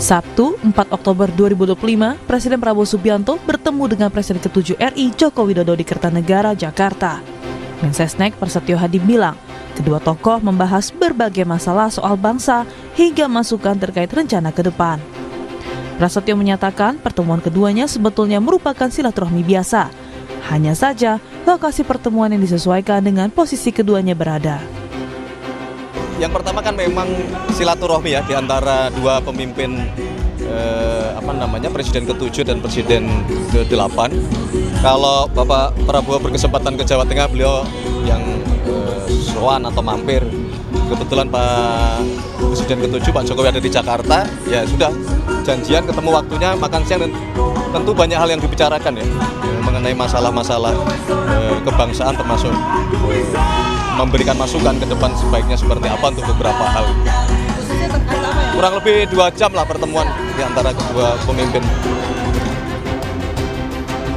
Sabtu, 4 Oktober 2025, Presiden Prabowo Subianto bertemu dengan Presiden ke-7 RI Joko Widodo di Kertanegara, Jakarta. Mensesnek Prasetyo Hadi bilang, kedua tokoh membahas berbagai masalah soal bangsa hingga masukan terkait rencana ke depan. Prasetyo menyatakan pertemuan keduanya sebetulnya merupakan silaturahmi biasa. Hanya saja, lokasi pertemuan yang disesuaikan dengan posisi keduanya berada. Yang pertama kan memang silaturahmi ya di antara dua pemimpin Presiden ke-7 dan Presiden ke-8. Kalau Bapak Prabowo berkesempatan ke Jawa Tengah, beliau yang sowan atau mampir. Kebetulan Pak Presiden ke-7 Pak Jokowi ada di Jakarta, ya sudah janjian ketemu waktunya makan siang, dan tentu banyak hal yang dibicarakan ya mengenai masalah-masalah kebangsaan, termasuk memberikan masukan ke depan sebaiknya seperti apa untuk beberapa hal. Kurang lebih 2 jam lah pertemuan di antara kedua pemimpin.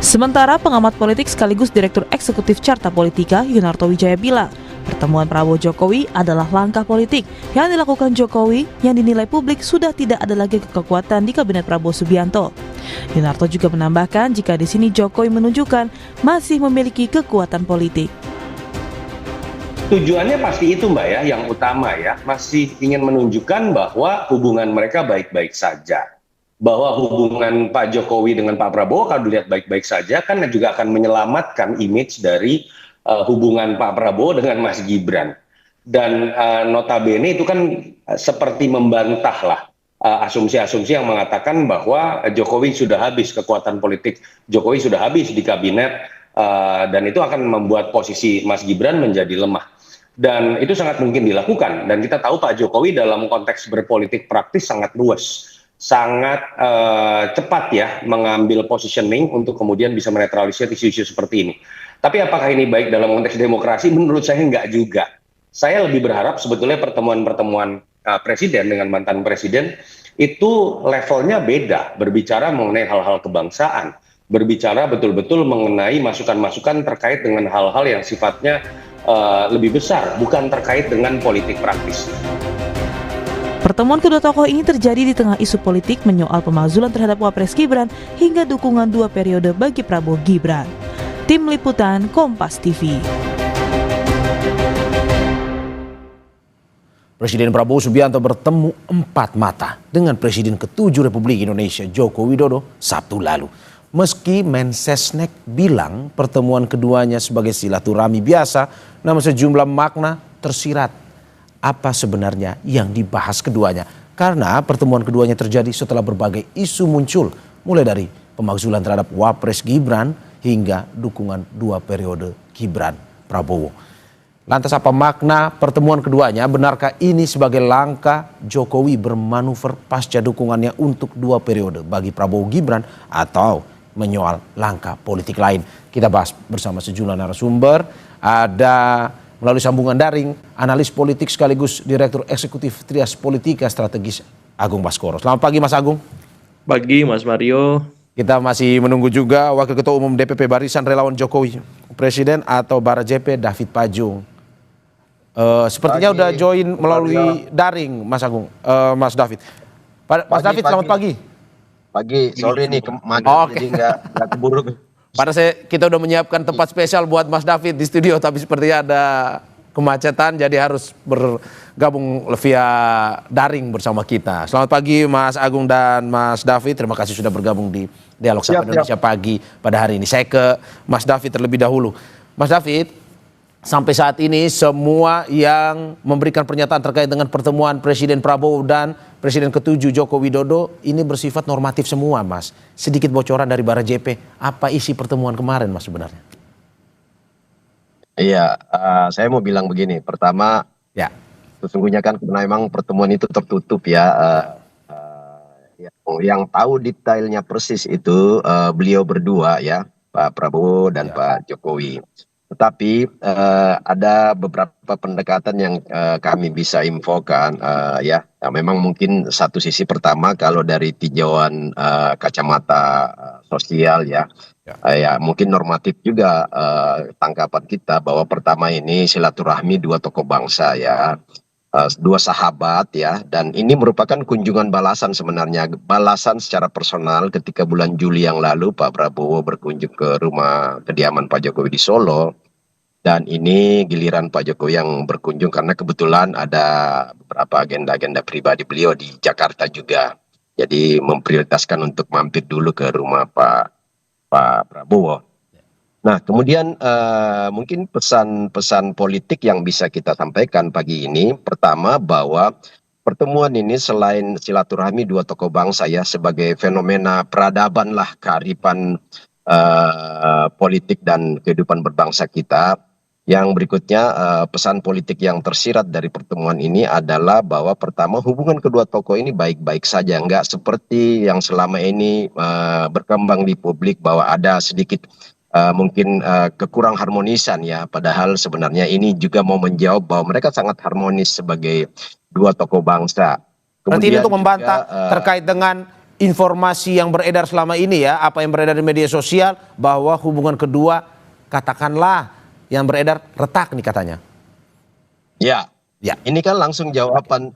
Sementara pengamat politik sekaligus Direktur Eksekutif Carta Politika Yunarto Wijaya bilang, pertemuan Prabowo Jokowi adalah langkah politik yang dilakukan Jokowi yang dinilai publik sudah tidak ada lagi kekuatan di Kabinet Prabowo Subianto. Yunarto juga menambahkan jika di sini Jokowi menunjukkan masih memiliki kekuatan politik. Tujuannya pasti itu Mbak ya, yang utama ya, masih ingin menunjukkan bahwa hubungan mereka baik-baik saja. Bahwa hubungan Pak Jokowi dengan Pak Prabowo kalau dilihat baik-baik saja kan juga akan menyelamatkan image dari hubungan Pak Prabowo dengan Mas Gibran. Dan notabene itu kan seperti membantah lah asumsi-asumsi yang mengatakan bahwa Jokowi sudah habis, kekuatan politik Jokowi sudah habis di kabinet, dan itu akan membuat posisi Mas Gibran menjadi lemah. Dan itu sangat mungkin dilakukan, dan kita tahu Pak Jokowi dalam konteks berpolitik praktis sangat luas, sangat cepat ya mengambil positioning untuk kemudian bisa menetralisir isu-isu seperti ini. Tapi apakah ini baik dalam konteks demokrasi? Menurut saya enggak juga. Saya lebih berharap sebetulnya pertemuan-pertemuan presiden dengan mantan presiden itu levelnya beda, berbicara mengenai hal-hal kebangsaan, berbicara betul-betul mengenai masukan-masukan terkait dengan hal-hal yang sifatnya lebih besar, bukan terkait dengan politik praktis. Pertemuan kedua tokoh ini terjadi di tengah isu politik menyoal pemakzulan terhadap Wapres Gibran hingga dukungan 2 periode bagi Prabowo Gibran. Tim Liputan Kompas TV. Presiden Prabowo Subianto bertemu 4 mata dengan Presiden ke-7 Republik Indonesia Joko Widodo Sabtu lalu. Meski Mensesnek bilang pertemuan keduanya sebagai silaturahmi biasa, namun sejumlah makna tersirat apa sebenarnya yang dibahas keduanya. Karena pertemuan keduanya terjadi setelah berbagai isu muncul, mulai dari pemakzulan terhadap Wapres Gibran hingga dukungan 2 periode Gibran Prabowo. Lantas apa makna pertemuan keduanya? Benarkah ini sebagai langkah Jokowi bermanuver pasca dukungannya untuk 2 periode bagi Prabowo Gibran, atau menyoal langkah politik lain? Kita bahas bersama sejumlah narasumber. Ada melalui sambungan daring analis politik sekaligus Direktur Eksekutif Trias Politika Strategis Agung Baskoro. Selamat pagi Mas Agung. Pagi Mas Mario. Kita masih menunggu juga Wakil Ketua Umum DPP Barisan Relawan Jokowi Presiden atau Barajepe David Pajung. Sepertinya udah join melalui daring Mas Agung, Mas David. Mas David, selamat pagi. Pagi, sorry nih jadi nggak keburu. Padahal kita udah menyiapkan tempat spesial buat Mas David di studio, tapi sepertinya ada kemacetan, jadi harus bergabung via daring bersama kita. Selamat pagi Mas Agung dan Mas David, terima kasih sudah bergabung di Dialog Sapa Indonesia Pagi pada hari ini. Saya ke Mas David terlebih dahulu. Mas David, sampai saat ini semua yang memberikan pernyataan terkait dengan pertemuan Presiden Prabowo dan Presiden ke-7 Joko Widodo ini bersifat normatif semua, Mas. Sedikit bocoran dari Barajepe, apa isi pertemuan kemarin, Mas, sebenarnya? Iya, saya mau bilang begini. Pertama, ya, sesungguhnya kan memang pertemuan itu tertutup ya. Yang tahu detailnya persis itu beliau berdua ya, Pak Prabowo dan Pak Jokowi. Tetapi ada beberapa pendekatan yang kami bisa infokan ya. Memang mungkin satu sisi pertama kalau dari tinjauan kacamata sosial ya, ya mungkin normatif juga tanggapan kita bahwa pertama ini silaturahmi 2 tokoh bangsa ya. dua sahabat ya, dan ini merupakan kunjungan balasan sebenarnya, balasan secara personal ketika bulan Juli yang lalu Pak Prabowo berkunjung ke rumah kediaman Pak Jokowi di Solo, dan ini giliran Pak Jokowi yang berkunjung karena kebetulan ada beberapa agenda-agenda pribadi beliau di Jakarta juga, jadi memprioritaskan untuk mampir dulu ke rumah Pak Prabowo. Nah, kemudian mungkin pesan-pesan politik yang bisa kita sampaikan pagi ini, pertama bahwa pertemuan ini selain silaturahmi dua tokoh bangsa ya, sebagai fenomena peradaban lah, kearifan politik dan kehidupan berbangsa kita. Yang berikutnya, pesan politik yang tersirat dari pertemuan ini adalah bahwa pertama, hubungan kedua tokoh ini baik-baik saja, nggak seperti yang selama ini berkembang di publik bahwa ada sedikit mungkin kekurang harmonisan ya, padahal sebenarnya ini juga mau menjawab bahwa mereka sangat harmonis sebagai dua tokoh bangsa. Berarti ini untuk membantah juga, terkait dengan informasi yang beredar selama ini ya, apa yang beredar di media sosial bahwa hubungan kedua katakanlah yang beredar retak nih katanya. Ya, Ya. ini kan langsung jawaban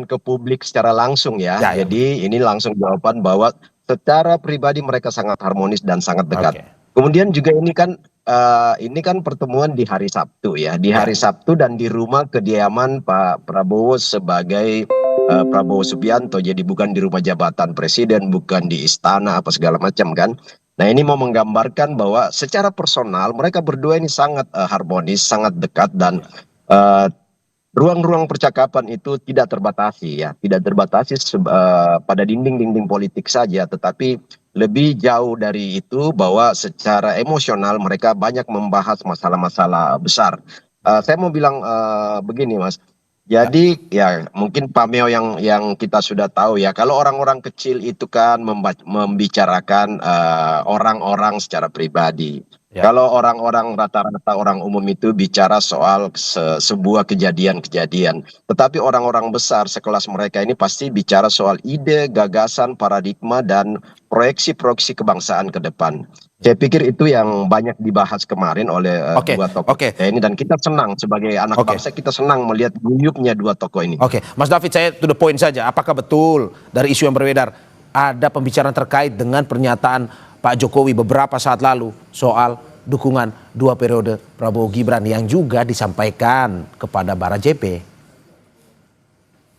ke publik secara langsung ya. Ya. Jadi ini langsung jawaban bahwa secara pribadi mereka sangat harmonis dan sangat dekat. Oke. Kemudian juga ini kan pertemuan di hari Sabtu ya, di hari Sabtu dan di rumah kediaman Pak Prabowo sebagai Prabowo Subianto, jadi bukan di rumah jabatan presiden, bukan di istana apa segala macam kan. Nah, ini mau menggambarkan bahwa secara personal mereka berdua ini sangat harmonis, sangat dekat, dan ruang-ruang percakapan itu tidak terbatasi ya, tidak terbatasi pada dinding-dinding politik saja, tetapi lebih jauh dari itu bahwa secara emosional mereka banyak membahas masalah-masalah besar. Saya mau bilang begini Mas, jadi ya mungkin pameo yang kita sudah tahu ya, kalau orang-orang kecil itu kan membicarakan orang-orang secara pribadi. Ya. Kalau orang-orang rata-rata orang umum itu bicara soal sebuah kejadian-kejadian. Tetapi orang-orang besar sekelas mereka ini pasti bicara soal ide, gagasan, paradigma, dan proyeksi-proyeksi kebangsaan ke depan. Saya pikir itu yang banyak dibahas kemarin oleh dua tokoh ini, dan kita senang sebagai anak bangsa, kita senang melihat guyupnya dua tokoh ini. Oke, Mas David, saya to the point saja. Apakah betul dari isu yang beredar ada pembicaraan terkait dengan pernyataan Pak Jokowi beberapa saat lalu soal dukungan 2 periode Prabowo Gibran yang juga disampaikan kepada Bara JP?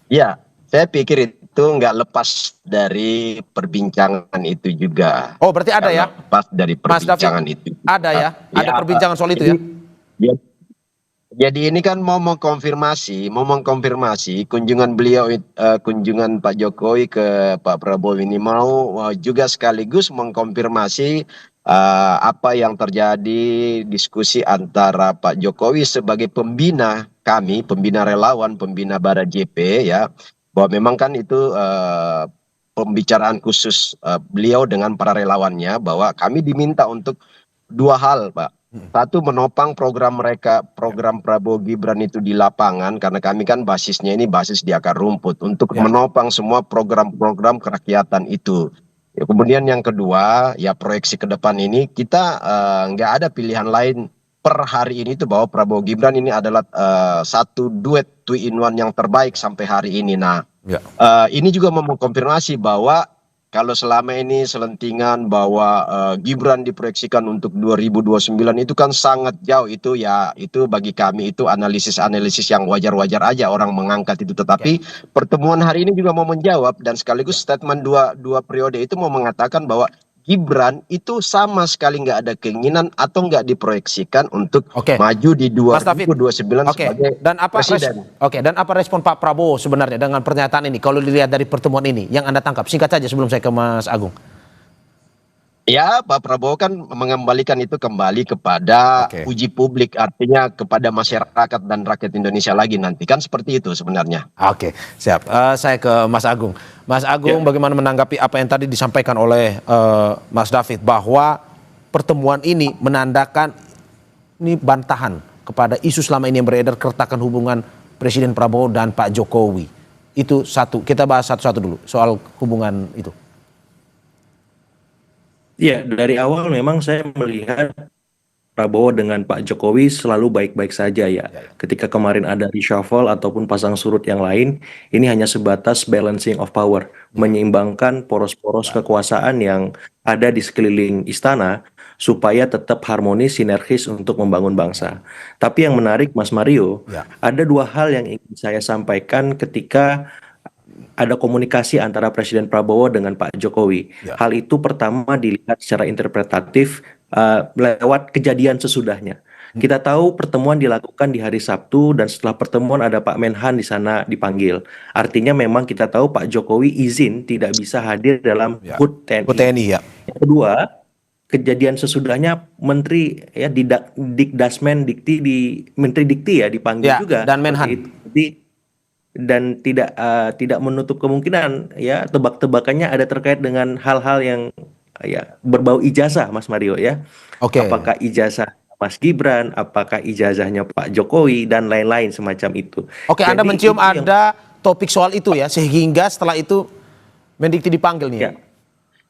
Ya, saya pikir itu nggak lepas dari perbincangan itu juga. Oh, berarti ada ya? Lepas dari perbincangan itu. Ada ya? Ada perbincangan soal itu ya? Jadi ini kan mau mengkonfirmasi kunjungan beliau, kunjungan Pak Jokowi ke Pak Prabowo ini mau juga sekaligus mengkonfirmasi apa yang terjadi diskusi antara Pak Jokowi sebagai pembina kami, pembina relawan, pembina Bara JP ya, bahwa memang kan itu pembicaraan khusus beliau dengan para relawannya, bahwa kami diminta untuk dua hal Pak. Satu, menopang program mereka, program Prabowo Gibran itu di lapangan, karena kami kan basisnya ini basis di akar rumput, untuk menopang semua program-program kerakyatan itu. Ya, kemudian yang kedua, ya proyeksi ke depan ini kita nggak ada pilihan lain per hari ini, itu bahwa Prabowo Gibran ini adalah satu duet 2-in-1 yang terbaik sampai hari ini. Nah, ini juga mengkonfirmasi bahwa kalau selama ini selentingan bahwa Gibran diproyeksikan untuk 2029 itu kan sangat jauh, itu ya, itu bagi kami itu analisis-analisis yang wajar-wajar aja orang mengangkat itu. Tetapi pertemuan hari ini juga mau menjawab, dan sekaligus statement dua periode itu mau mengatakan bahwa Gibran itu sama sekali nggak ada keinginan atau nggak diproyeksikan untuk maju di 2029 sebagai presiden. Dan apa respon Pak Prabowo sebenarnya dengan pernyataan ini? Kalau dilihat dari pertemuan ini, yang Anda tangkap singkat saja sebelum saya ke Mas Agung. Ya, Pak Prabowo kan mengembalikan itu kembali kepada uji publik, artinya kepada masyarakat dan rakyat Indonesia lagi nanti, kan seperti itu sebenarnya. Oke, siap. Saya ke Mas Agung. Mas Agung, bagaimana menanggapi apa yang tadi disampaikan oleh Mas David, bahwa pertemuan ini menandakan ini bantahan kepada isu selama ini yang beredar, keretakan hubungan Presiden Prabowo dan Pak Jokowi. Itu satu. Kita bahas satu-satu dulu soal hubungan itu. Ya, dari awal memang saya melihat Prabowo dengan Pak Jokowi selalu baik-baik saja ya. Ketika kemarin ada reshuffle ataupun pasang surut yang lain, ini hanya sebatas balancing of power, menyeimbangkan poros-poros kekuasaan yang ada di sekeliling istana supaya tetap harmonis, sinergis untuk membangun bangsa. Tapi yang menarik, Mas Mario, ada dua hal yang ingin saya sampaikan ketika ada komunikasi antara Presiden Prabowo dengan Pak Jokowi. Hal itu pertama dilihat secara interpretatif lewat kejadian sesudahnya. Kita tahu pertemuan dilakukan di hari Sabtu dan setelah pertemuan ada Pak Menhan di sana dipanggil. Artinya memang kita tahu Pak Jokowi izin tidak bisa hadir dalam HUT TNI. TNI ya. Yang kedua, kejadian sesudahnya Menteri ya Dikdasmen Dikti di Menteri Dikti ya dipanggil juga. Dan Menhan. Dan tidak menutup kemungkinan ya tebak-tebakannya ada terkait dengan hal-hal yang ya berbau ijazah Mas Mario ya. Apakah ijazah Mas Gibran, apakah ijazahnya Pak Jokowi dan lain-lain semacam itu. Anda mencium ada topik soal itu ya, sehingga setelah itu Mendikti dipanggil nih.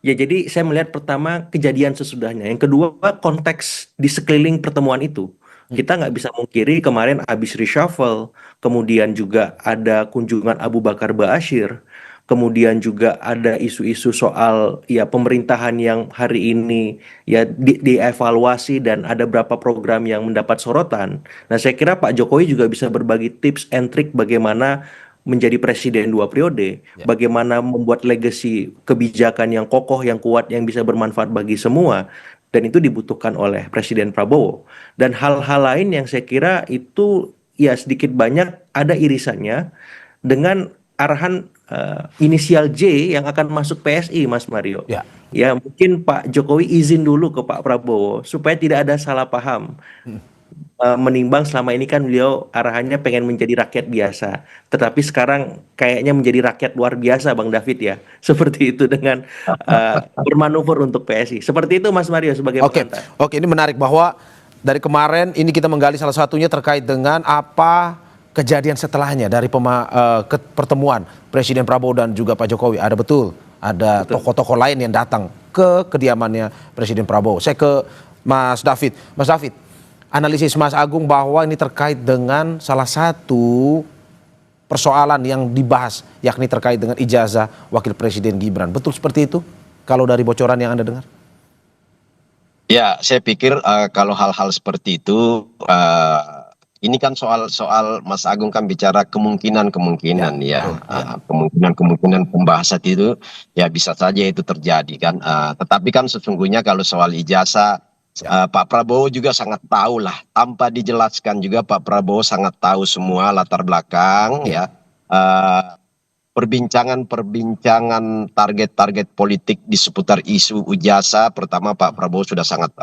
Ya, jadi saya melihat pertama kejadian sesudahnya. Yang kedua konteks di sekeliling pertemuan itu. Kita nggak bisa mungkiri kemarin habis reshuffle, kemudian juga ada kunjungan Abu Bakar Ba'asyir, kemudian juga ada isu-isu soal ya pemerintahan yang hari ini ya dievaluasi dan ada beberapa program yang mendapat sorotan. Nah, saya kira Pak Jokowi juga bisa berbagi tips and trick bagaimana menjadi presiden 2 periode, bagaimana membuat legacy kebijakan yang kokoh, yang kuat, yang bisa bermanfaat bagi semua. Dan itu dibutuhkan oleh Presiden Prabowo. Dan hal-hal lain yang saya kira itu ya sedikit banyak ada irisannya dengan arahan inisial J yang akan masuk PSI, Mas Mario. Ya mungkin Pak Jokowi izin dulu ke Pak Prabowo supaya tidak ada salah paham. Menimbang selama ini kan beliau arahannya pengen menjadi rakyat biasa, tetapi sekarang kayaknya menjadi rakyat luar biasa, Bang David ya, seperti itu dengan bermanuver untuk PSI. Seperti itu Mas Mario sebagai pengantar. Oke, ini menarik bahwa dari kemarin ini kita menggali salah satunya terkait dengan apa kejadian setelahnya dari pertemuan Presiden Prabowo dan juga Pak Jokowi. Ada tokoh-tokoh lain yang datang ke kediamannya Presiden Prabowo. Saya ke Mas David. Mas David, analisis Mas Agung bahwa ini terkait dengan salah satu persoalan yang dibahas, yakni terkait dengan ijazah Wakil Presiden Gibran. Betul seperti itu kalau dari bocoran yang Anda dengar? Ya, saya pikir kalau hal-hal seperti itu, ini kan soal Mas Agung kan bicara kemungkinan-kemungkinan kemungkinan pembahasan itu ya bisa saja itu terjadi kan. Tetapi kan sesungguhnya kalau soal ijazah, Pak Prabowo juga sangat tahu lah, tanpa dijelaskan juga Pak Prabowo sangat tahu semua latar belakang perbincangan target-target politik di seputar isu ijazah. Pertama Pak Prabowo sudah sangat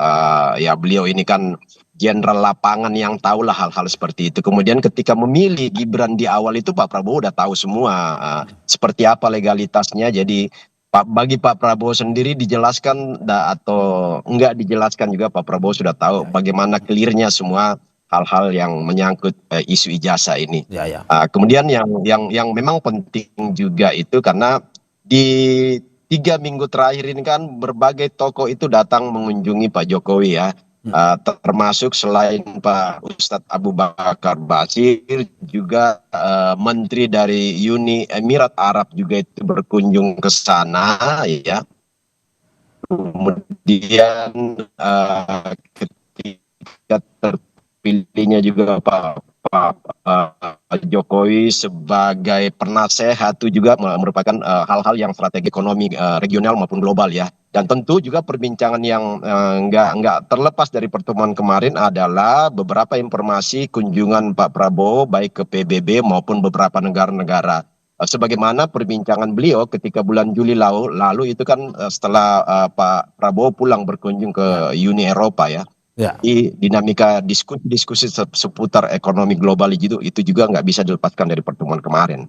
beliau ini kan jenderal lapangan yang tahu lah hal-hal seperti itu. Kemudian ketika memilih Gibran di awal itu Pak Prabowo udah tahu semua seperti apa legalitasnya. Jadi bagi Pak Prabowo sendiri dijelaskan atau enggak dijelaskan juga Pak Prabowo sudah tahu bagaimana clearnya semua hal-hal yang menyangkut isu ijazah ini. Kemudian yang memang penting juga itu karena di 3 minggu terakhir ini kan berbagai tokoh itu datang mengunjungi Pak Jokowi ya. Termasuk selain Pak Ustadz Abu Bakar Ba'asyir juga menteri dari Uni Emirat Arab juga itu berkunjung ke sana ya. Kemudian ketika terpilihnya juga Pak Jokowi sebagai penasehat itu juga merupakan hal-hal yang strategi ekonomi regional maupun global ya. Dan tentu juga perbincangan yang nggak terlepas dari pertemuan kemarin adalah beberapa informasi kunjungan Pak Prabowo baik ke PBB maupun beberapa negara-negara. Sebagaimana perbincangan beliau ketika bulan Juli lalu itu kan setelah Pak Prabowo pulang berkunjung ke Uni Eropa ya. Di dinamika diskusi seputar ekonomi global itu juga nggak bisa dilepaskan dari pertemuan kemarin.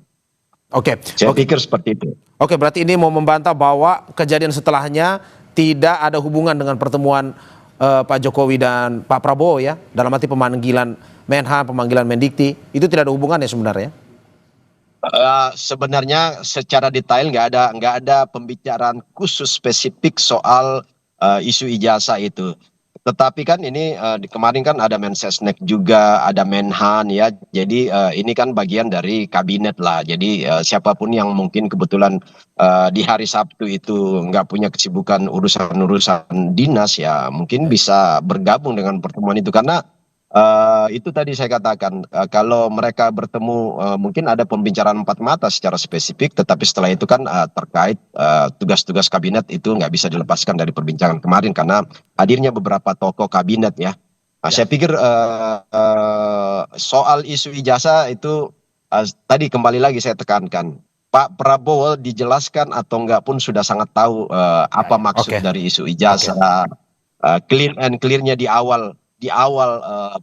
Saya pikir seperti itu. Berarti ini mau membantah bahwa kejadian setelahnya tidak ada hubungan dengan pertemuan Pak Jokowi dan Pak Prabowo ya, dalam arti pemanggilan Menhan, pemanggilan Mendikti, itu tidak ada hubungannya sebenarnya? Sebenarnya secara detail nggak ada pembicaraan khusus spesifik soal isu ijazah itu. Tetapi kan ini kemarin kan ada Mensesnek juga, ada Menhan ya. Jadi ini kan bagian dari kabinet lah. Jadi siapapun yang mungkin kebetulan di hari Sabtu itu nggak punya kesibukan urusan-urusan dinas ya, mungkin bisa bergabung dengan pertemuan itu karena itu tadi saya katakan kalau mereka bertemu mungkin ada pembicaraan empat mata secara spesifik, tetapi setelah itu kan terkait tugas-tugas kabinet itu nggak bisa dilepaskan dari perbincangan kemarin karena hadirnya beberapa tokoh kabinet ya. Nah, saya pikir soal isu ijazah itu tadi kembali lagi saya tekankan. Pak Prabowo dijelaskan atau enggak pun sudah sangat tahu apa maksud dari isu ijazah. Clear and clearnya di awal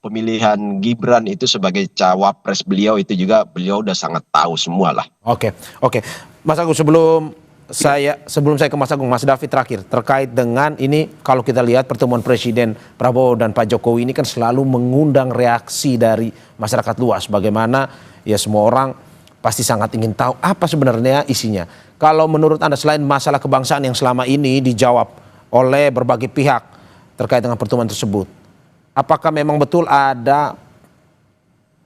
pemilihan Gibran itu sebagai cawapres beliau itu juga beliau udah sangat tahu semua lah. Oke. Mas Agung, sebelum saya ke Mas Agung, Mas David terakhir terkait dengan ini, kalau kita lihat pertemuan Presiden Prabowo dan Pak Jokowi ini kan selalu mengundang reaksi dari masyarakat luas. Bagaimana ya semua orang pasti sangat ingin tahu apa sebenarnya isinya. Kalau menurut Anda selain masalah kebangsaan yang selama ini dijawab oleh berbagai pihak terkait dengan pertemuan tersebut, apakah memang betul ada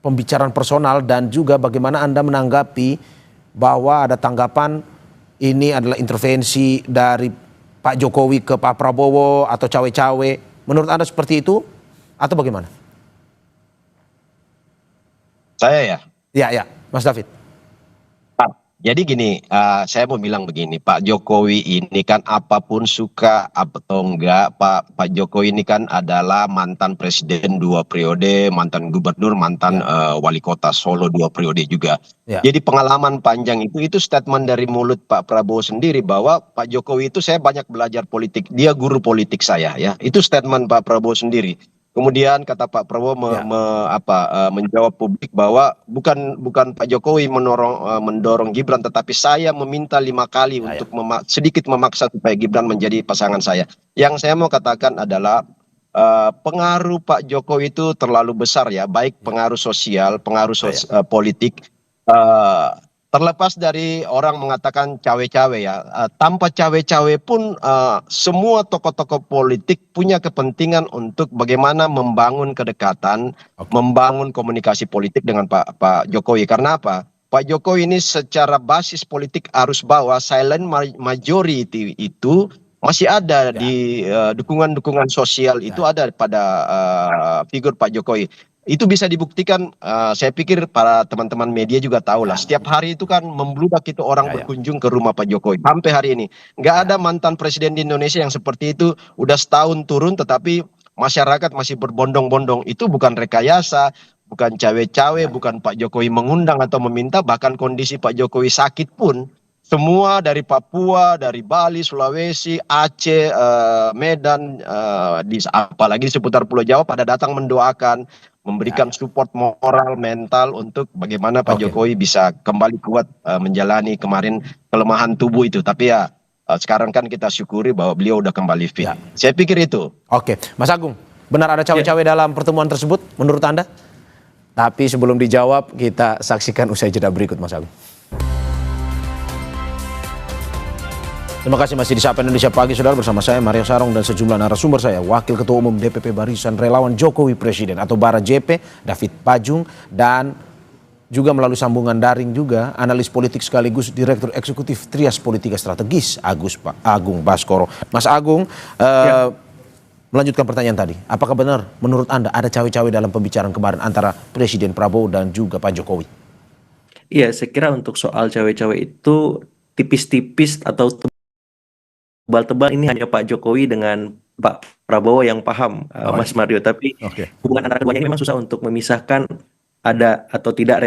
pembicaraan personal dan juga bagaimana Anda menanggapi bahwa ada tanggapan ini adalah intervensi dari Pak Jokowi ke Pak Prabowo atau cawe-cawe? Menurut Anda seperti itu atau bagaimana? Saya ya? Ya, Mas David. Jadi gini, saya mau bilang begini, Pak Jokowi ini kan apapun suka atau enggak, Pak Jokowi ini kan adalah mantan presiden 2 periode, mantan gubernur, mantan wali kota Solo 2 periode juga. Jadi pengalaman panjang itu statement dari mulut Pak Prabowo sendiri bahwa Pak Jokowi itu saya banyak belajar politik, dia guru politik saya ya. Itu statement Pak Prabowo sendiri. Kemudian kata Pak Prabowo menjawab publik bahwa bukan Pak Jokowi mendorong Gibran, tetapi saya meminta 5 kali untuk sedikit memaksa supaya Gibran menjadi pasangan saya. Yang saya mau katakan adalah pengaruh Pak Jokowi itu terlalu besar ya, baik pengaruh sosial, pengaruh politik. Terlepas dari orang mengatakan cawe-cawe ya, tanpa cawe-cawe pun semua tokoh-tokoh politik punya kepentingan untuk bagaimana membangun kedekatan, membangun komunikasi politik dengan Pak Jokowi. Karena apa? Pak Jokowi ini secara basis politik arus bawah, silent majority itu masih ada di dukungan-dukungan sosial itu ada pada figur Pak Jokowi. Itu bisa dibuktikan, saya pikir para teman-teman media juga tahu lah. Setiap hari itu kan membludak itu orang berkunjung ke rumah Pak Jokowi. Sampai hari ini nggak ada mantan presiden di Indonesia yang seperti itu. Udah setahun turun, tetapi masyarakat masih berbondong-bondong. Itu bukan rekayasa, bukan cawe-cawe, bukan Pak Jokowi mengundang atau meminta. Bahkan kondisi Pak Jokowi sakit pun semua dari Papua, dari Bali, Sulawesi, Aceh, Medan, apalagi di seputar Pulau Jawa pada datang mendoakan, memberikan support moral, mental untuk bagaimana Pak Jokowi bisa kembali kuat menjalani kemarin kelemahan tubuh itu. Tapi ya sekarang kan kita syukuri bahwa beliau udah kembali fit. Saya pikir itu. Oke, Mas Agung, benar ada cawe-cawe dalam pertemuan tersebut menurut Anda? Tapi sebelum dijawab, kita saksikan usai jeda berikut, Mas Agung. Terima kasih masih di Sapa Indonesia Pagi, saudara, bersama saya Mario Sarong dan sejumlah narasumber saya, Wakil Ketua Umum DPP Barisan Relawan Jokowi Presiden atau Bara JP, David Pajung, dan juga melalui sambungan daring juga analis politik sekaligus Direktur Eksekutif Trias Politika Strategis Agung Baskoro. Mas Agung, melanjutkan pertanyaan tadi, apakah benar menurut Anda ada cawe-cawe dalam pembicaraan kemarin antara Presiden Prabowo dan juga Pak Jokowi? Iya, saya kira untuk soal cawe-cawe itu tipis-tipis atau tebal-tebal ini hanya Pak Jokowi dengan Pak Prabowo yang paham, Mas Mario. Tapi hubungan antara keduanya memang susah untuk memisahkan ada atau tidak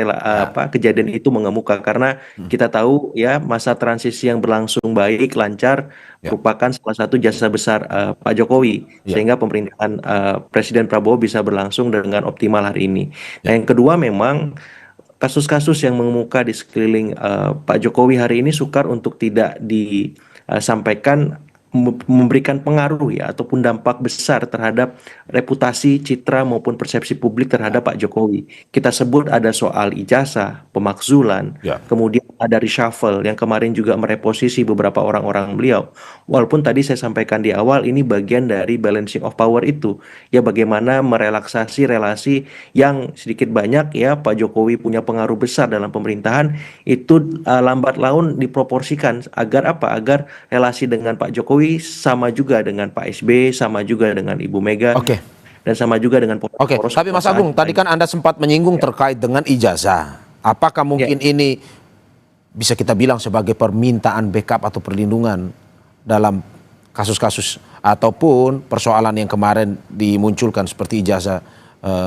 kejadian itu mengemuka, karena kita tahu ya masa transisi yang berlangsung baik, lancar merupakan salah satu jasa besar Pak Jokowi sehingga pemerintahan Presiden Prabowo bisa berlangsung dengan optimal hari ini. Nah, yang kedua memang kasus-kasus yang mengemuka di sekeliling Pak Jokowi hari ini sukar untuk tidak disampaikan memberikan pengaruh ya ataupun dampak besar terhadap reputasi, citra maupun persepsi publik terhadap Pak Jokowi. Kita sebut ada soal ijazah, pemakzulan, Ya. kemudian ada reshuffle yang kemarin juga mereposisi beberapa orang-orang beliau. Walaupun tadi saya sampaikan di awal ini bagian dari balancing of power itu. Ya bagaimana merelaksasi relasi yang sedikit banyak ya Pak Jokowi punya pengaruh besar dalam pemerintahan itu lambat laun diproporsikan agar apa? Agar relasi dengan Pak Jokowi sama juga dengan Pak SB, sama juga dengan Ibu Mega, Oke. dan sama juga dengan Oke, poros tapi Mas kekuasaan Agung, tadi lain. kan Anda sempat menyinggung terkait dengan ijazah. Apakah mungkin ini bisa kita bilang sebagai permintaan backup atau perlindungan dalam kasus-kasus ataupun persoalan yang kemarin dimunculkan seperti ijazah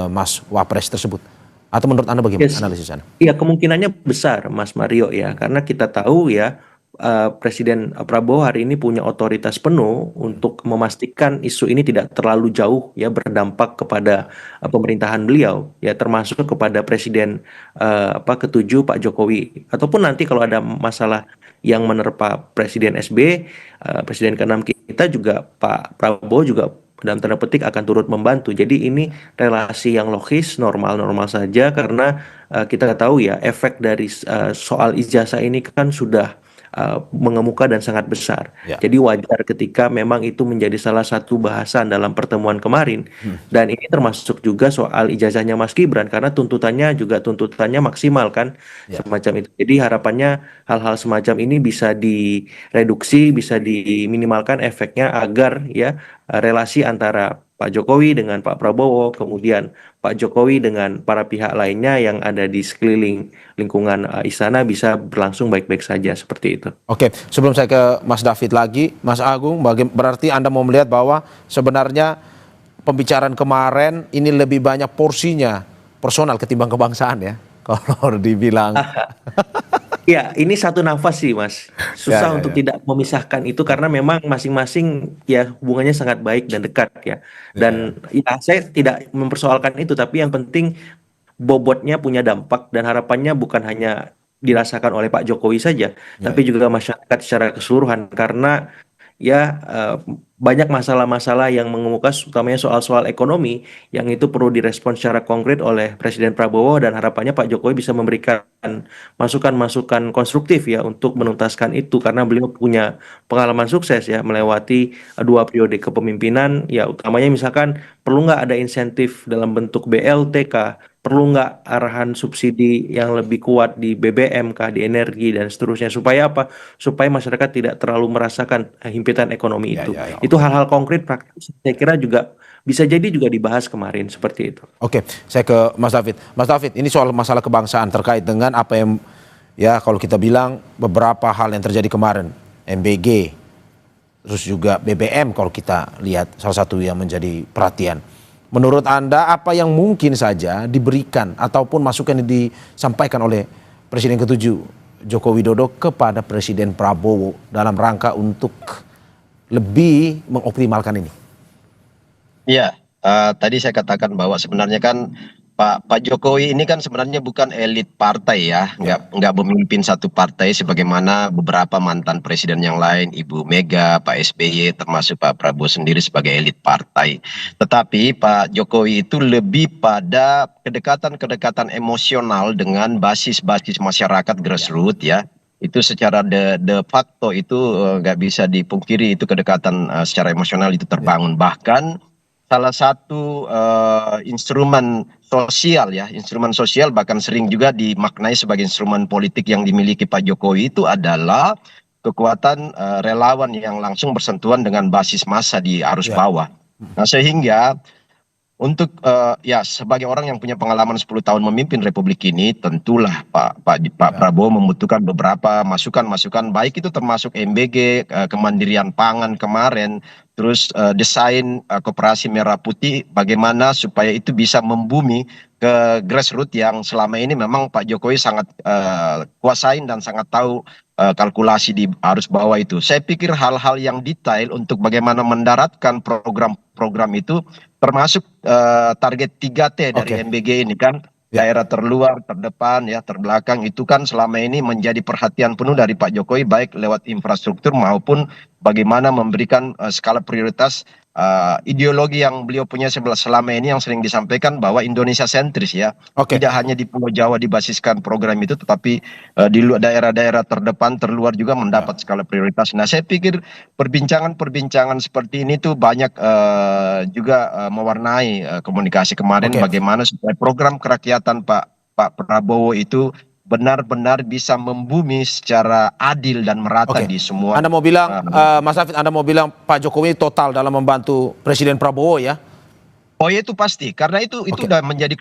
Mas Wapres tersebut? Atau menurut Anda bagaimana Yes. analisis Anda? Iya, kemungkinannya besar, Mas Mario ya, karena kita tahu ya Presiden Prabowo hari ini punya otoritas penuh untuk memastikan isu ini tidak terlalu jauh ya berdampak kepada pemerintahan beliau ya, termasuk kepada Presiden ketujuh Pak Jokowi, ataupun nanti kalau ada masalah yang menerpa Presiden SB, Presiden ke-6 kita juga Pak Prabowo juga dalam tanda petik akan turut membantu. Jadi ini relasi yang logis, normal-normal saja, karena kita tahu ya efek dari soal ijazah ini kan sudah mengemuka dan sangat besar. Ya. Jadi wajar ketika memang itu menjadi salah satu bahasan dalam pertemuan kemarin. Dan ini termasuk juga soal ijazahnya Mas Gibran, karena tuntutannya juga tuntutannya maksimal kan, Ya. semacam itu. Jadi harapannya hal-hal semacam ini bisa direduksi, bisa diminimalkan efeknya agar ya relasi antara Pak Jokowi dengan Pak Prabowo, kemudian Pak Jokowi dengan para pihak lainnya yang ada di sekeliling lingkungan istana bisa berlangsung baik-baik saja, seperti itu. Oke, sebelum saya ke Mas David lagi, Mas Agung, berarti Anda mau melihat bahwa sebenarnya pembicaraan kemarin ini lebih banyak porsinya personal ketimbang kebangsaan ya, kalau dibilang. Ya, ini satu nafas sih, Mas. Susah Ya. untuk tidak memisahkan itu karena memang masing-masing ya hubungannya sangat baik dan dekat ya. Dan ya saya tidak mempersoalkan itu, tapi yang penting bobotnya punya dampak dan harapannya bukan hanya dirasakan oleh Pak Jokowi saja, tapi juga masyarakat secara keseluruhan, karena ya banyak masalah-masalah yang mengemuka, utamanya soal-soal ekonomi yang itu perlu direspons secara konkret oleh Presiden Prabowo, dan harapannya Pak Jokowi bisa memberikan masukan-masukan konstruktif ya untuk menuntaskan itu, karena beliau punya pengalaman sukses ya melewati 2 periode kepemimpinan ya, utamanya misalkan perlu nggak ada insentif dalam bentuk BLT, perlu nggak arahan subsidi yang lebih kuat di BBM di energi dan seterusnya, supaya apa? Supaya masyarakat tidak terlalu merasakan himpitan ekonomi itu. Itu hal-hal konkret praktis saya kira juga bisa jadi juga dibahas kemarin seperti itu. Oke, saya ke Mas David. Mas David, ini soal masalah kebangsaan terkait dengan apa yang ya kalau kita bilang beberapa hal yang terjadi kemarin, MBG, terus juga BBM kalau kita lihat salah satu yang menjadi perhatian. Menurut Anda apa yang mungkin saja diberikan ataupun masukan yang disampaikan oleh Presiden ke-7 Joko Widodo kepada Presiden Prabowo dalam rangka untuk lebih mengoptimalkan ini? Iya, tadi saya katakan bahwa sebenarnya kan Pak Jokowi ini kan sebenarnya bukan elit partai ya, nggak memimpin satu partai sebagaimana beberapa mantan presiden yang lain, Ibu Mega, Pak SBY, termasuk Pak Prabowo sendiri sebagai elit partai. Tetapi Pak Jokowi itu lebih pada kedekatan-kedekatan emosional dengan basis-basis masyarakat grassroots ya. Itu secara de facto itu nggak bisa dipungkiri, itu kedekatan secara emosional itu terbangun. Bahkan salah satu instrumen sosial bahkan sering juga dimaknai sebagai instrumen politik yang dimiliki Pak Jokowi itu adalah kekuatan relawan yang langsung bersentuhan dengan basis massa di arus bawah. Nah, sehingga untuk ya sebagai orang yang punya pengalaman 10 tahun memimpin Republik ini, tentulah Pak Prabowo membutuhkan beberapa masukan-masukan, baik itu termasuk MBG, kemandirian pangan kemarin, terus desain koperasi merah putih, bagaimana supaya itu bisa membumi ke grassroots yang selama ini memang Pak Jokowi sangat kuasain dan sangat tahu kalkulasi di arus bawah itu. Saya pikir hal-hal yang detail untuk bagaimana mendaratkan program-program itu, termasuk target 3T dari MBG ini kan, daerah terluar, terdepan, ya terbelakang, itu kan selama ini menjadi perhatian penuh dari Pak Jokowi, baik lewat infrastruktur maupun bagaimana memberikan skala prioritas ideologi yang beliau punya selama ini yang sering disampaikan bahwa Indonesia sentris ya. Oke. Tidak hanya di Pulau Jawa dibasiskan program itu, tetapi di daerah-daerah terdepan terluar juga mendapat skala prioritas. Nah, saya pikir perbincangan seperti ini tuh banyak juga mewarnai komunikasi kemarin, Oke. bagaimana supaya program kerakyatan Pak Prabowo itu benar-benar bisa membumi secara adil dan merata Oke. di semua. Anda mau bilang, Mas David, Anda mau bilang Pak Jokowi total dalam membantu Presiden Prabowo ya? Oh ya, itu pasti, karena itu Oke. udah menjadi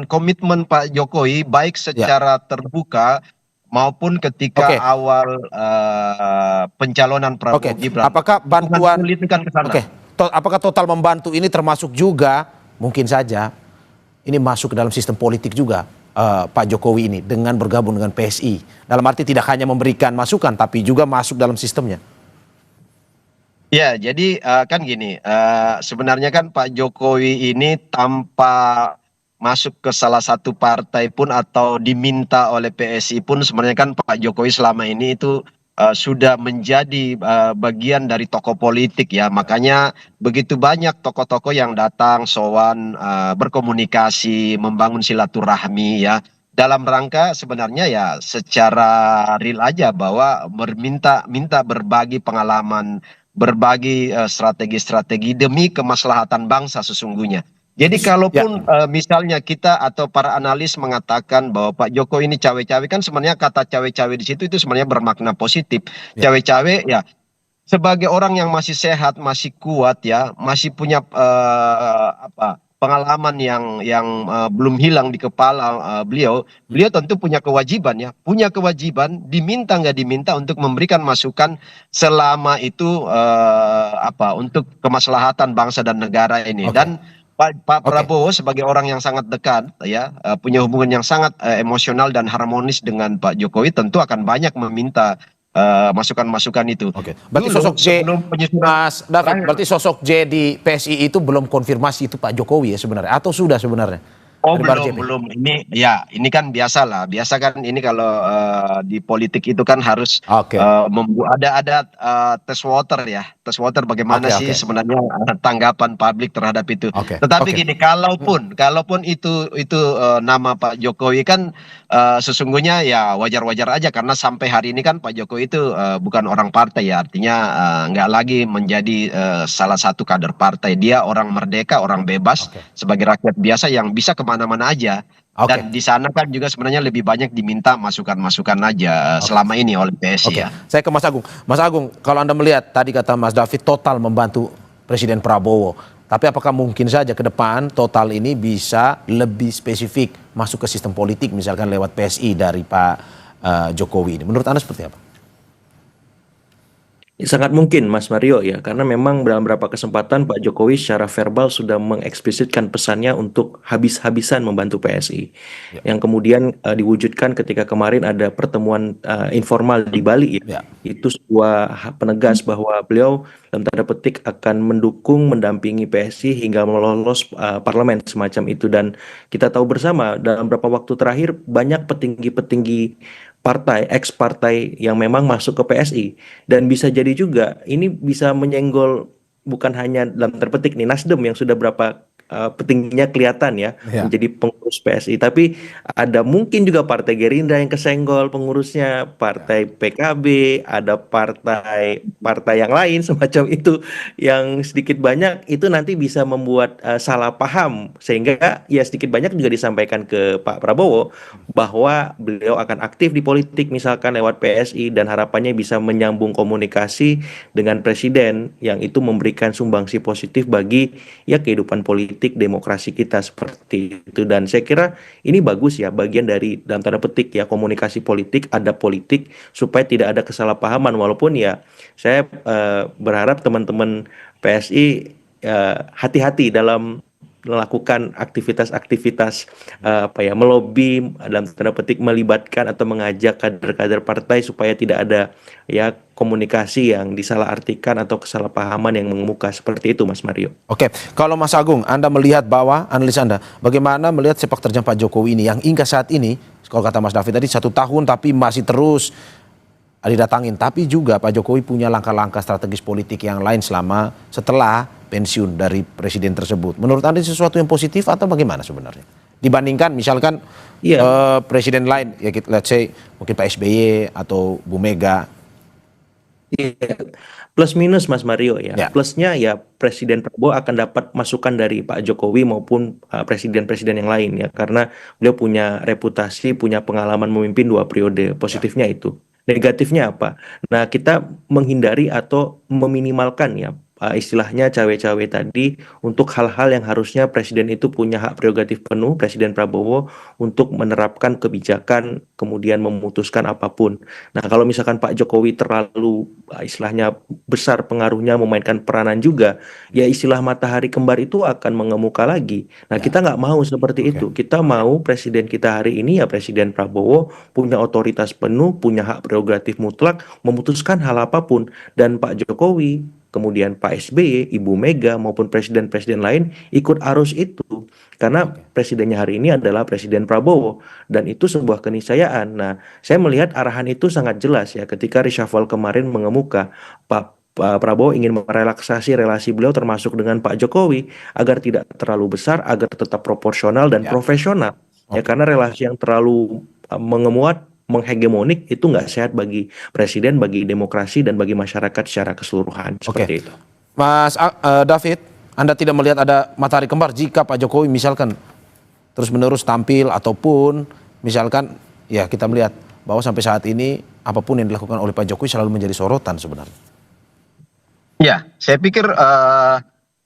komitmen Pak Jokowi baik secara terbuka maupun ketika Oke. awal pencalonan Prabowo Oke. Gibran. Apakah bantuan Sulit kan ke sana. Oke. Apakah total membantu ini termasuk juga mungkin saja ini masuk ke dalam sistem politik juga Pak Jokowi ini dengan bergabung dengan PSI. Dalam arti tidak hanya memberikan masukan tapi juga masuk dalam sistemnya. Ya, jadi kan gini, sebenarnya kan Pak Jokowi ini tanpa masuk ke salah satu partai pun atau diminta oleh PSI pun sebenarnya kan Pak Jokowi selama ini itu sudah menjadi bagian dari tokoh politik ya. Makanya begitu banyak tokoh-tokoh yang datang, sowan, berkomunikasi, membangun silaturahmi ya. Dalam rangka sebenarnya ya secara real aja bahwa minta berbagi pengalaman, berbagi strategi-strategi demi kemaslahatan bangsa sesungguhnya. Jadi kalaupun misalnya kita atau para analis mengatakan bahwa Pak Jokowi ini cawe-cawe, kan sebenarnya kata cawe-cawe di situ itu sebenarnya bermakna positif. Cawe-cawe ya sebagai orang yang masih sehat, masih kuat ya, masih punya pengalaman yang belum hilang di kepala beliau tentu punya kewajiban ya, diminta nggak diminta untuk memberikan masukan selama itu untuk kemaslahatan bangsa dan negara ini. Dan Pak Prabowo sebagai orang yang sangat dekat ya, punya hubungan yang sangat emosional dan harmonis dengan Pak Jokowi, tentu akan banyak meminta masukan-masukan itu. Oke. Berarti sosok J, Mas David, berarti sosok J di PSI itu belum konfirmasi itu Pak Jokowi ya sebenarnya, atau sudah sebenarnya? Oh, belum. Ini kan biasa lah. Biasa kan ini kalau di politik itu kan harus ada tes water ya. Tes water bagaimana sih sebenarnya tanggapan publik terhadap itu. Tetapi gini, kalaupun itu nama Pak Jokowi kan sesungguhnya ya wajar-wajar aja, karena sampai hari ini kan Pak Jokowi itu bukan orang partai ya. Artinya nggak lagi menjadi salah satu kader partai. Dia orang merdeka, orang bebas sebagai rakyat biasa yang bisa kemana-mana aja. Dan di sana kan juga sebenarnya lebih banyak diminta masukan-masukan aja selama ini oleh PSI ya. Saya ke Mas Agung. Mas Agung, kalau Anda melihat tadi kata Mas David total membantu Presiden Prabowo, tapi apakah mungkin saja ke depan total ini bisa lebih spesifik masuk ke sistem politik misalkan lewat PSI dari Pak Jokowi ini? Menurut Anda seperti apa? Sangat mungkin Mas Mario ya, karena memang dalam beberapa kesempatan Pak Jokowi secara verbal sudah mengeksplisitkan pesannya untuk habis-habisan membantu PSI. Yang kemudian diwujudkan ketika kemarin ada pertemuan informal di Bali ya. Itu sebuah penegas bahwa beliau dalam tanda petik akan mendukung, mendampingi PSI hingga melolos parlemen semacam itu. Dan kita tahu bersama dalam beberapa waktu terakhir banyak petinggi-petinggi partai, ex-partai yang memang masuk ke PSI. Dan bisa jadi juga ini bisa menyenggol bukan hanya dalam terpetik nih Nasdem yang sudah berapa petingginya kelihatan ya menjadi pengurus PSI, tapi ada mungkin juga partai Gerindra yang kesenggol pengurusnya, partai PKB, ada partai yang lain semacam itu yang sedikit banyak itu nanti bisa membuat salah paham, sehingga ya sedikit banyak juga disampaikan ke Pak Prabowo bahwa beliau akan aktif di politik misalkan lewat PSI dan harapannya bisa menyambung komunikasi dengan presiden yang itu memberikan sumbangsi positif bagi ya kehidupan politik demokrasi kita seperti itu. Dan saya kira ini bagus ya, bagian dari dalam tanda petik ya komunikasi politik, ada politik supaya tidak ada kesalahpahaman. Walaupun ya saya berharap teman-teman PSI hati-hati dalam melakukan aktivitas-aktivitas melobi dalam tanda petik, melibatkan atau mengajak kader-kader partai supaya tidak ada ya komunikasi yang disalahartikan atau kesalahpahaman yang mengemuka seperti itu, Mas Mario. Oke, kalau Mas Agung, Anda melihat bahwa analis Anda, bagaimana melihat sepak terjang Pak Jokowi ini yang hingga saat ini, kalau kata Mas David tadi 1 tahun tapi masih terus didatangin, tapi juga Pak Jokowi punya langkah-langkah strategis politik yang lain setelah pensiun dari presiden tersebut. Menurut Anda sesuatu yang positif atau bagaimana sebenarnya? Dibandingkan misalkan presiden lain, ya let's say mungkin Pak SBY atau Bu Mega. Iya, plus minus Mas Mario ya. Ya. Plusnya ya Presiden Prabowo akan dapat masukan dari Pak Jokowi maupun presiden-presiden yang lain ya, karena beliau punya reputasi, punya pengalaman memimpin 2 periode. Positifnya itu. Negatifnya apa? Nah, kita menghindari atau meminimalkan ya istilahnya cawe-cawe tadi untuk hal-hal yang harusnya presiden itu punya hak prerogatif penuh, Presiden Prabowo, untuk menerapkan kebijakan kemudian memutuskan apapun. Nah, kalau misalkan Pak Jokowi terlalu istilahnya besar pengaruhnya memainkan peranan juga, ya istilah matahari kembar itu akan mengemuka lagi. Nah, kita nggak mau seperti itu. Kita mau presiden kita hari ini ya Presiden Prabowo punya otoritas penuh, punya hak prerogatif mutlak, memutuskan hal apapun. Dan Pak Jokowi, kemudian Pak SBY, Ibu Mega maupun presiden-presiden lain ikut arus itu. Karena presidennya hari ini adalah Presiden Prabowo dan itu sebuah keniscayaan. Nah, saya melihat arahan itu sangat jelas ya ketika reshuffle kemarin mengemuka. Pak Prabowo ingin merelaksasi relasi beliau termasuk dengan Pak Jokowi agar tidak terlalu besar, agar tetap proporsional dan profesional. Ya, karena relasi yang terlalu mengemuat, menghegemonik itu nggak sehat bagi presiden, bagi demokrasi, dan bagi masyarakat secara keseluruhan. Seperti itu. Mas David, Anda tidak melihat ada matahari kembar jika Pak Jokowi misalkan terus-menerus tampil ataupun misalkan ya kita melihat bahwa sampai saat ini apapun yang dilakukan oleh Pak Jokowi selalu menjadi sorotan sebenarnya. Ya, saya pikir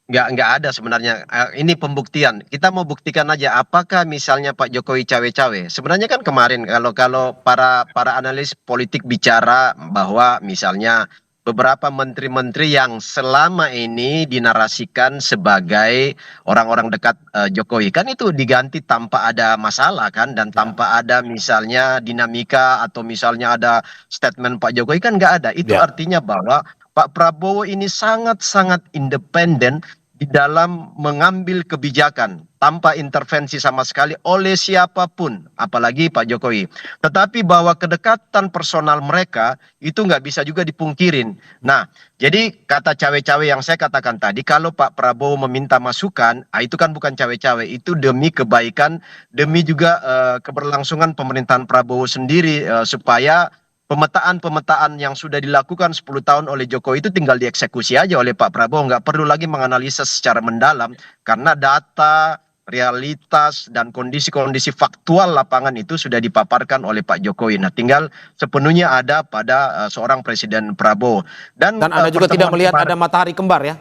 nggak ada sebenarnya. Ini pembuktian. Kita mau buktikan aja apakah misalnya Pak Jokowi cawe-cawe. Sebenarnya kan kemarin kalau para analis politik bicara bahwa misalnya beberapa menteri-menteri yang selama ini dinarasikan sebagai orang-orang dekat Jokowi kan itu diganti tanpa ada masalah kan, dan tanpa ada misalnya dinamika atau misalnya ada statement Pak Jokowi kan nggak ada. Itu artinya bahwa Pak Prabowo ini sangat-sangat independen di dalam mengambil kebijakan tanpa intervensi sama sekali oleh siapapun, apalagi Pak Jokowi. Tetapi bahwa kedekatan personal mereka itu nggak bisa juga dipungkirin. Nah, jadi kata cawe-cawe yang saya katakan tadi, kalau Pak Prabowo meminta masukan, itu kan bukan cawe-cawe, itu demi kebaikan, demi juga keberlangsungan pemerintahan Prabowo sendiri, supaya pemetaan-pemetaan yang sudah dilakukan 10 tahun oleh Jokowi itu tinggal dieksekusi aja oleh Pak Prabowo, nggak perlu lagi menganalisa secara mendalam karena data, realitas, dan kondisi-kondisi faktual lapangan itu sudah dipaparkan oleh Pak Jokowi. Nah, tinggal sepenuhnya ada pada seorang Presiden Prabowo. Dan Anda juga tidak melihat ada matahari kembar ya?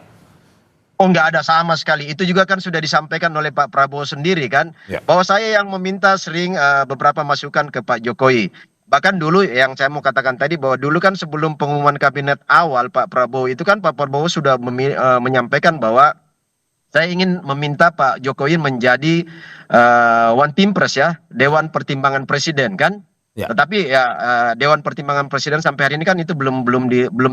Oh, nggak ada sama sekali. Itu juga kan sudah disampaikan oleh Pak Prabowo sendiri kan, bahwa saya yang meminta sering beberapa masukan ke Pak Jokowi. Bahkan dulu yang saya mau katakan tadi bahwa dulu kan sebelum pengumuman kabinet awal Pak Prabowo itu kan Pak Prabowo sudah menyampaikan bahwa saya ingin meminta Pak Jokowi menjadi One Team Press ya, Dewan Pertimbangan Presiden kan. Tetapi ya Dewan Pertimbangan Presiden sampai hari ini kan itu belum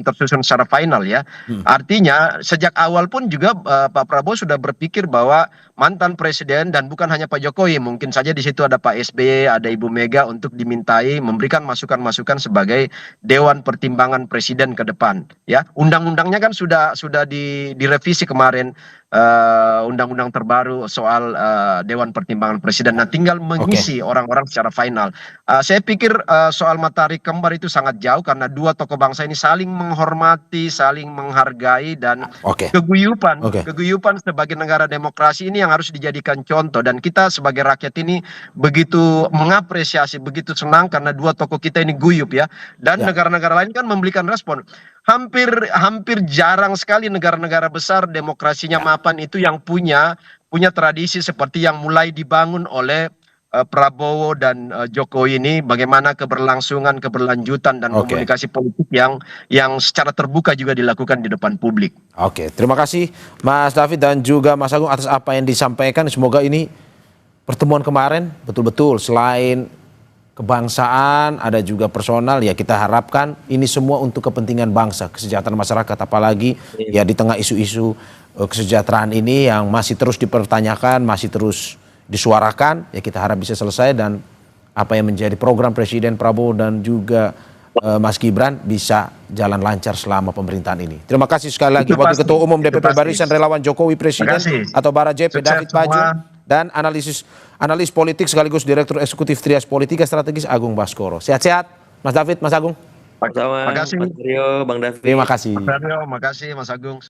tersusun secara final ya. Artinya sejak awal pun juga Pak Prabowo sudah berpikir bahwa mantan presiden dan bukan hanya Pak Jokowi, mungkin saja di situ ada Pak SBY, ada Ibu Mega untuk dimintai memberikan masukan-masukan sebagai Dewan Pertimbangan Presiden ke depan ya. Undang-undangnya kan sudah direvisi kemarin, undang-undang terbaru soal Dewan Pertimbangan Presiden. Nah, tinggal mengisi orang-orang secara final. Saya pikir soal matahari kembar itu sangat jauh karena dua tokoh bangsa ini saling menghormati, saling menghargai, dan keguyupan sebagai negara demokrasi ini yang harus dijadikan contoh, dan kita sebagai rakyat ini begitu mengapresiasi, begitu senang karena dua tokoh kita ini guyup ya. Dan negara-negara lain kan memberikan respon. Hampir jarang sekali negara-negara besar demokrasinya mapan itu yang punya tradisi seperti yang mulai dibangun oleh Prabowo dan Jokowi ini, bagaimana keberlangsungan, keberlanjutan, dan komunikasi politik yang secara terbuka juga dilakukan di depan publik. Terima kasih Mas David dan juga Mas Agung atas apa yang disampaikan. Semoga ini pertemuan kemarin betul-betul selain kebangsaan ada juga personal ya, kita harapkan ini semua untuk kepentingan bangsa, kesejahteraan masyarakat, apalagi ya di tengah isu-isu kesejahteraan ini yang masih terus dipertanyakan, masih terus disuarakan, ya kita harap bisa selesai, dan apa yang menjadi program Presiden Prabowo dan juga Mas Gibran bisa jalan lancar selama pemerintahan ini. Terima kasih sekali lagi Itu Wakil pasti, Ketua Umum itu DPP pasti. Barisan Relawan Jokowi Presiden Terima kasih. atau Barajep Sukses David Paju semua. dan analis politik sekaligus Direktur Eksekutif Trias Politika Strategis Agung Baskoro. Sehat-sehat Mas David, Mas Agung. Sama Makasih. Mas Rio, Bang David. Terima kasih. Mas Aryo, makasih Mas Agung.